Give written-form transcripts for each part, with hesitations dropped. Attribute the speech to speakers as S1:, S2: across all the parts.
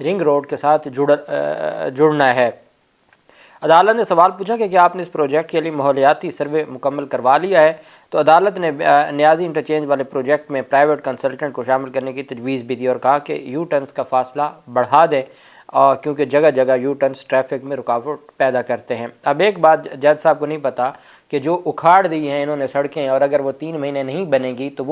S1: Ring road کے ساتھ جڑنا ہے۔ عدالت نے سوال پوچھا کہ کیا آپ نے اس پروجیکٹ کے لیے ماحولیاتی سروے مکمل کروا لیا ہے، تو عدالت نے نیازی انٹرچینج والے پروجیکٹ میں پرائیویٹ کنسلٹنٹ کو شامل کرنے کی تجویز بھی دی اور کہا کہ یو ٹرنز کا فاصلہ بڑھا دیں کیونکہ جگہ جگہ یو ٹرنز ٹریفک میں رکاوٹ پیدا کرتے ہیں۔ اب ایک بات جج صاحب کو نہیں پتہ کہ جو اکھاڑ دی ہیں انہوں نے سڑکیں، اور اگر وہ 3 مہینے نہیں بنے گی تو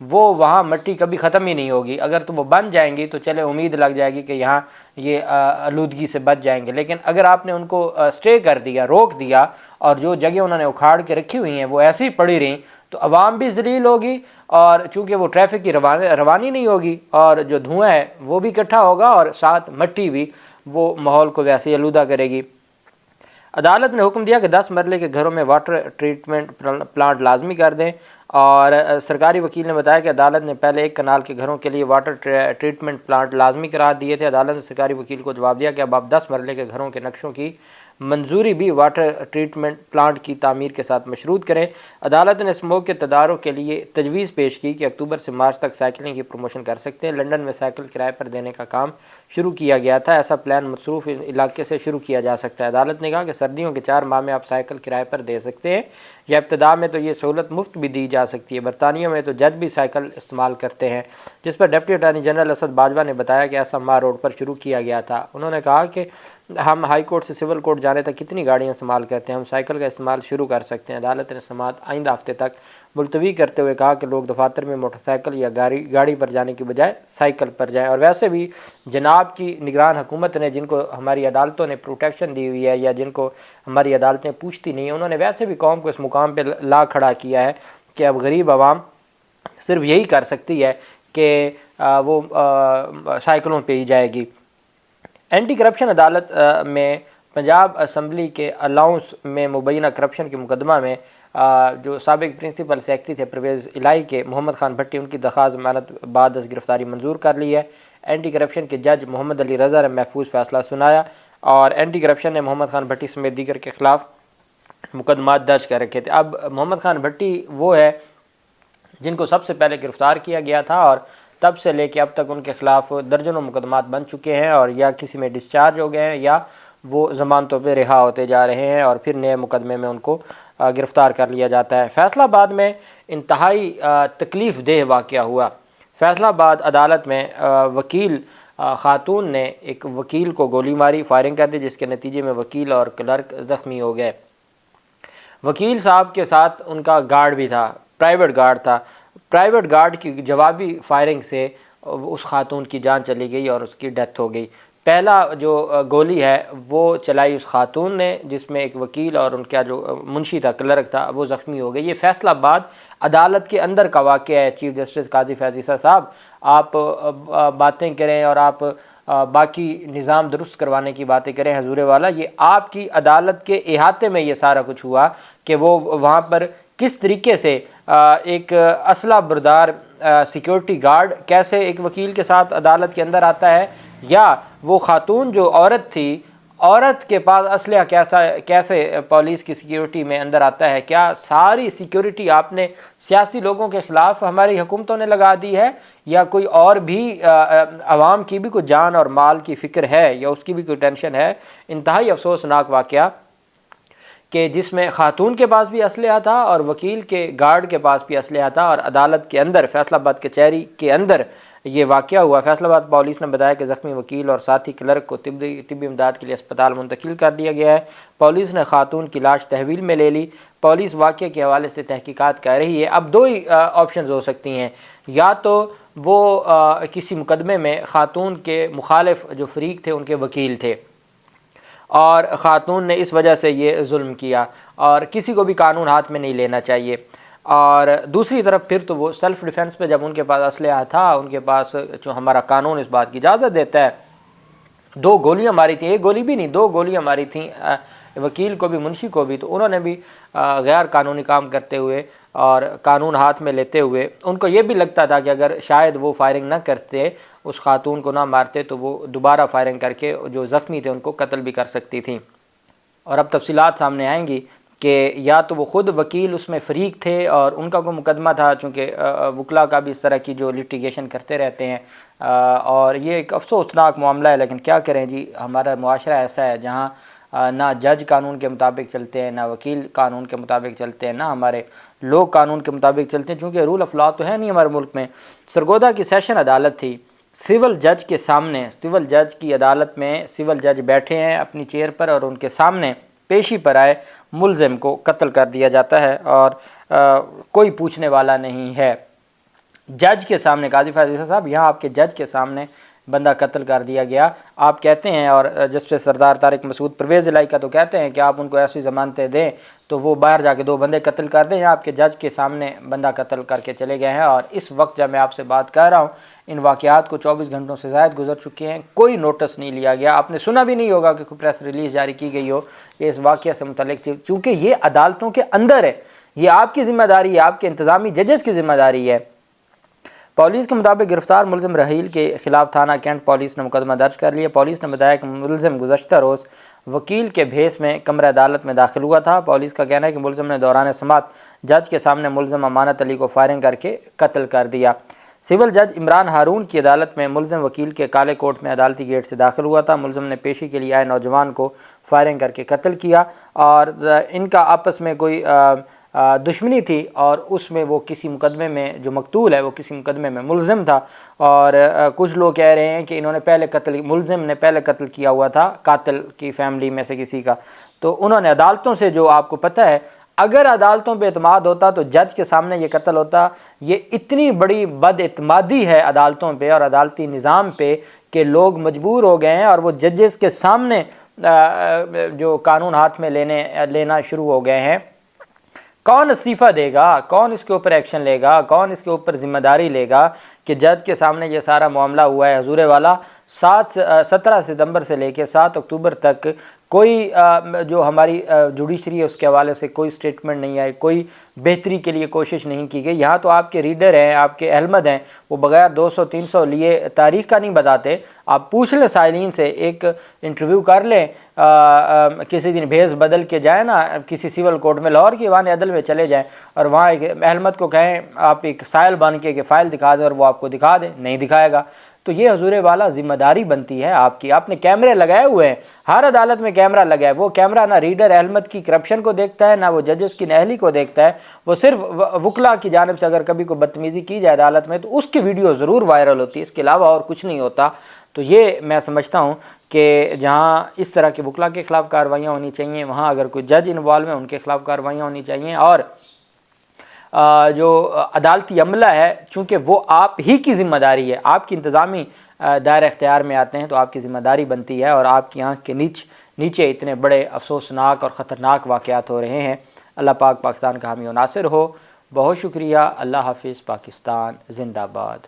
S1: وہاں مٹی کبھی ختم ہی نہیں ہوگی۔ اگر تو وہ بن جائیں گی تو چلے امید لگ جائے گی کہ یہاں یہ آلودگی سے بچ جائیں گے، لیکن اگر آپ نے ان کو سٹے کر دیا، روک دیا، اور جو جگہ انہوں نے اکھاڑ کے رکھی ہوئی ہیں وہ ایسی پڑی رہیں، تو عوام بھی ذلیل ہوگی، اور چونکہ وہ ٹریفک کی روانی نہیں ہوگی، اور جو دھواں ہے وہ بھی اکٹھا ہوگا، اور ساتھ مٹی بھی وہ ماحول کو ویسے ہی آلودہ کرے گی۔ عدالت نے حکم دیا کہ 10 مرلے کے گھروں میں واٹر ٹریٹمنٹ پلانٹ لازمی کر دیں، اور سرکاری وکیل نے بتایا کہ عدالت نے پہلے 1 کنال کے گھروں کے لیے واٹر ٹریٹمنٹ پلانٹ لازمی قرار دیے تھے۔ عدالت نے سرکاری وکیل کو جواب دیا کہ اب آپ 10 مرلے کے گھروں کے نقشوں کی منظوری بھی واٹر ٹریٹمنٹ پلانٹ کی تعمیر کے ساتھ مشروط کریں۔ عدالت نے اسموگ کے تدارک کے لیے تجویز پیش کی کہ اکتوبر سے مارچ تک سائیکلنگ کی پروموشن کر سکتے ہیں۔ لندن میں سائیکل کرائے پر دینے کا کام شروع کیا گیا تھا، ایسا پلان مصروف علاقے سے شروع کیا جا سکتا ہے۔ عدالت نے کہا کہ سردیوں کے 4 ماہ میں آپ سائیکل کرائے پر دے سکتے ہیں، یا ابتدا میں تو یہ سہولت مفت بھی دی جا سکتی ہے۔ برطانیہ میں تو جج بھی سائیکل استعمال کرتے ہیں، جس پر deputy attorney general Asad Bajwa نے بتایا کہ ایسا ماہ روڈ پر شروع کیا گیا تھا۔ انہوں نے کہا کہ ہم ہائی کورٹ سے سول کورٹ جانے تک کتنی گاڑیاں استعمال کرتے ہیں، ہم سائیکل کا استعمال شروع کر سکتے ہیں۔ عدالت نے سماعت آئندہ ہفتے تک ملتوی کرتے ہوئے کہا کہ لوگ دفاتر میں موٹر سائیکل یا گاڑی پر جانے کی بجائے سائیکل پر جائیں۔ اور ویسے بھی جناب کی نگران حکومت نے، جن کو ہماری عدالتوں نے پروٹیکشن دی ہوئی ہے یا جن کو ہماری عدالتیں پوچھتی نہیں ہیں، انہوں نے ویسے بھی قوم کو اس مقام پہ لا کھڑا کیا ہے کہ اب غریب عوام صرف یہی کر سکتی ہے کہ وہ سائیکلوں پہ ہی جائے گی۔ اینٹی کرپشن عدالت میں پنجاب اسمبلی کے الاؤنس میں مبینہ کرپشن کے مقدمہ میں جو سابق پرنسپل سیکرٹری تھے پرویز الہی کے محمد خان بھٹی، ان کی درخواست ضمانت بعد از گرفتاری منظور کر لی ہے۔ اینٹی کرپشن کے جج محمد علی رضا نے محفوظ فیصلہ سنایا، اور اینٹی کرپشن نے محمد خان بھٹی سمیت دیگر کے خلاف مقدمات درج کر رکھے تھے۔ اب محمد خان بھٹی وہ ہے جن کو سب سے پہلے گرفتار کیا گیا تھا، اور تب سے لے کے اب تک ان کے خلاف درجنوں مقدمات بن چکے ہیں، اور یا کسی میں ڈسچارج ہو گئے ہیں یا وہ ضمانتوں پہ رہا ہوتے جا رہے ہیں، اور پھر نئے مقدمے میں ان کو گرفتار کر لیا جاتا ہے۔ فیصلہ آباد میں انتہائی تکلیف دہ واقعہ ہوا۔ فیصلہ آباد عدالت میں وکیل خاتون نے ایک وکیل کو گولی ماری، فائرنگ کر دی، جس کے نتیجے میں وکیل اور کلرک زخمی ہو گئے۔ وکیل صاحب کے ساتھ ان کا گارڈ بھی تھا، پرائیویٹ گارڈ تھا۔ پرائیویٹ گارڈ کی جوابی فائرنگ سے اس خاتون کی جان چلی گئی اور اس کی ڈیتھ ہو گئی۔ پہلا جو گولی ہے وہ چلائی اس خاتون نے، جس میں ایک وکیل اور ان کا جو منشی تھا، کلرک تھا، وہ زخمی ہو گئے۔ یہ فیصلہ آباد عدالت کے اندر کا واقعہ ہے۔ چیف جسٹس قاضی فیاض عیسیٰ صاحب، آپ باتیں کریں اور آپ باقی نظام درست کروانے کی باتیں کریں، حضور والا، یہ آپ کی عدالت کے احاطے میں یہ سارا کچھ ہوا کہ وہ وہاں پر کس طریقے سے ایک اسلحہ بردار سیکیورٹی گارڈ کیسے ایک وکیل کے ساتھ عدالت کے اندر آتا ہے، یا وہ خاتون جو عورت تھی، عورت کے پاس اسلحہ کیسے پولیس کی سیکیورٹی میں اندر آتا ہے۔ کیا ساری سیکیورٹی آپ نے سیاسی لوگوں کے خلاف ہماری حکومتوں نے لگا دی ہے، یا کوئی اور بھی عوام کی بھی کوئی جان اور مال کی فکر ہے، یا اس کی بھی کوئی ٹینشن ہے؟ انتہائی افسوسناک واقعہ کہ جس میں خاتون کے پاس بھی اسلحہ تھا اور وکیل کے گارڈ کے پاس بھی اسلحہ تھا، اور عدالت کے اندر فیصلہ آباد کچہری کے اندر یہ واقعہ ہوا۔ فیصلہ آباد پولیس نے بتایا کہ زخمی وکیل اور ساتھی کلرک کو طبی امداد کے لیے اسپتال منتقل کر دیا گیا ہے۔ پولیس نے خاتون کی لاش تحویل میں لے لی۔ پولیس واقعے کے حوالے سے تحقیقات کر رہی ہے۔ اب 2 ہی آپشنز ہو سکتی ہیں، یا تو وہ کسی مقدمے میں خاتون کے مخالف جو فریق تھے ان کے وکیل تھے، اور خاتون نے اس وجہ سے یہ ظلم کیا، اور کسی کو بھی قانون ہاتھ میں نہیں لینا چاہیے۔ اور دوسری طرف پھر تو وہ سیلف ڈیفنس پہ جب ان کے پاس اسلحہ تھا، ان کے پاس جو ہمارا قانون اس بات کی اجازت دیتا ہے، 2 گولیاں ماری تھیں، 1 گولی بھی نہیں، 2 گولیاں ماری تھیں وکیل کو بھی منشی کو بھی، تو انہوں نے بھی غیر قانونی کام کرتے ہوئے اور قانون ہاتھ میں لیتے ہوئے، ان کو یہ بھی لگتا تھا کہ اگر شاید وہ فائرنگ نہ کرتے، اس خاتون کو نہ مارتے، تو وہ دوبارہ فائرنگ کر کے جو زخمی تھے ان کو قتل بھی کر سکتی تھیں۔ اور اب تفصیلات سامنے آئیں گی کہ یا تو وہ خود وکیل اس میں فریق تھے اور ان کا کوئی مقدمہ تھا، چونکہ وکلا کا بھی اس طرح کی جو لٹیگیشن کرتے رہتے ہیں، اور یہ ایک افسوسناک معاملہ ہے، لیکن کیا کریں جی، ہمارا معاشرہ ایسا ہے جہاں نہ جج قانون کے مطابق چلتے ہیں، نہ وکیل قانون کے مطابق چلتے ہیں، نہ ہمارے لوگ قانون کے مطابق چلتے ہیں، چونکہ رول آف لا تو ہے نہیں ہمارے ملک میں۔ سرگودا کی سیشن عدالت تھی، سول جج کے سامنے، سول جج کی عدالت میں سول جج بیٹھے ہیں اپنی چیئر پر، اور ان کے سامنے پیشی پر آئے ملزم کو قتل کر دیا جاتا ہے اور کوئی پوچھنے والا نہیں ہے۔ جج کے سامنے، قاضی فیاض عیسیٰ صاحب، یہاں آپ کے جج کے سامنے بندہ قتل کر دیا گیا۔ آپ کہتے ہیں، اور جسٹس سردار طارق مسعود پرویز الہی کا تو کہتے ہیں کہ آپ ان کو ایسی ضمانتیں دیں تو وہ باہر جا کے 2 بندے قتل کر دیں۔ یہاں آپ کے جج کے سامنے بندہ قتل کر کے چلے گئے ہیں، اور اس وقت جب میں آپ سے بات کر رہا ہوں ان واقعات کو 24 گھنٹوں سے زائد گزر چکے ہیں، کوئی نوٹس نہیں لیا گیا۔ آپ نے سنا بھی نہیں ہوگا کہ کوئی پریس ریلیز جاری کی گئی ہو کہ اس واقعہ سے متعلق تھی، چونکہ یہ عدالتوں کے اندر ہے، یہ آپ کی ذمہ داری ہے، آپ کے انتظامی ججز کی ذمہ داری ہے۔ پولیس کے مطابق گرفتار ملزم رحیل کے خلاف تھانہ کینٹ پولیس نے مقدمہ درج کر لیا۔ پولیس نے بتایا کہ ملزم گزشتہ روز وکیل کے بھیس میں کمرہ عدالت میں داخل ہوا تھا۔ پولیس کا کہنا ہے کہ ملزم نے دوران سماعت جج کے سامنے ملزم امانت علی کو فائرنگ کر کے قتل کر دیا۔ سول جج عمران ہارون کی عدالت میں ملزم وکیل کے کالے کوٹ میں عدالتی گیٹ سے داخل ہوا تھا۔ ملزم نے پیشی کے لیے آئے نوجوان کو فائرنگ کر کے قتل کیا، اور ان کا آپس میں کوئی دشمنی تھی، اور اس میں وہ کسی مقدمے میں، جو مقتول ہے وہ کسی مقدمے میں ملزم تھا، اور کچھ لوگ کہہ رہے ہیں کہ انہوں نے پہلے ملزم نے پہلے قتل کیا ہوا تھا قاتل کی فیملی میں سے کسی کا، تو انہوں نے عدالتوں سے، جو آپ کو پتہ ہے اگر عدالتوں پہ اعتماد ہوتا تو جج کے سامنے یہ قتل ہوتا۔ یہ اتنی بڑی بد اعتمادی ہے عدالتوں پہ اور عدالتی نظام پہ کہ لوگ مجبور ہو گئے ہیں، اور وہ ججز کے سامنے جو قانون ہاتھ میں لینا شروع ہو گئے ہیں۔ کون استعفیٰ دے گا؟ کون اس کے اوپر ایکشن لے گا؟ کون اس کے اوپر ذمہ داری لے گا کہ جج کے سامنے یہ سارا معاملہ ہوا ہے؟ حضور والا 17 ستمبر سے لے کے 7 اکتوبر تک کوئی جو ہماری جوڈیشری ہے اس کے حوالے سے کوئی سٹیٹمنٹ نہیں آئی، کوئی بہتری کے لیے کوشش نہیں کی گئی۔ یہاں تو آپ کے ریڈر ہیں، آپ کے احمد ہیں، وہ بغیر 200-300 لیے تاریخ کا نہیں بتاتے۔ آپ پوچھ لیں سائلین سے، ایک انٹرویو کر لیں، کسی دن بھیس بدل کے جائیں نا کسی سول کورٹ میں، لاہور کی ایوان عدل میں چلے جائیں، اور وہاں ایک احمد کو کہیں آپ ایک سائل بن کے کہ فائل دکھا دیں، اور وہ آپ کو دکھا دیں، نہیں دکھائے گا۔ تو یہ حضور والا ذمہ داری بنتی ہے آپ کی۔ آپ نے کیمرے لگائے ہوئے ہیں، ہر عدالت میں کیمرہ لگا ہے، وہ کیمرہ نہ ریڈر احمد کی کرپشن کو دیکھتا ہے، نہ وہ ججز کی نااہلی کو دیکھتا ہے، وہ صرف وکلا کی جانب سے اگر کبھی کوئی بدتمیزی کی جائے عدالت میں تو اس کی ویڈیو ضرور وائرل ہوتی ہے، اس کے علاوہ اور کچھ نہیں ہوتا۔ تو یہ میں سمجھتا ہوں کہ جہاں اس طرح کے وکلا کے خلاف کارروائیاں ہونی چاہیے، وہاں اگر کوئی جج انوالو ہیں ان کے خلاف کارروائیاں ہونی چاہیے، اور جو عدالتی عملہ ہے چونکہ وہ آپ ہی کی ذمہ داری ہے، آپ کی انتظامی دائرہ اختیار میں آتے ہیں تو آپ کی ذمہ داری بنتی ہے، اور آپ کی آنکھ کے نیچے اتنے بڑے افسوسناک اور خطرناک واقعات ہو رہے ہیں۔ اللہ پاک پاکستان کا حامی و ناصر ہو۔ بہت شکریہ۔ اللہ حافظ۔ پاکستان زندہ باد۔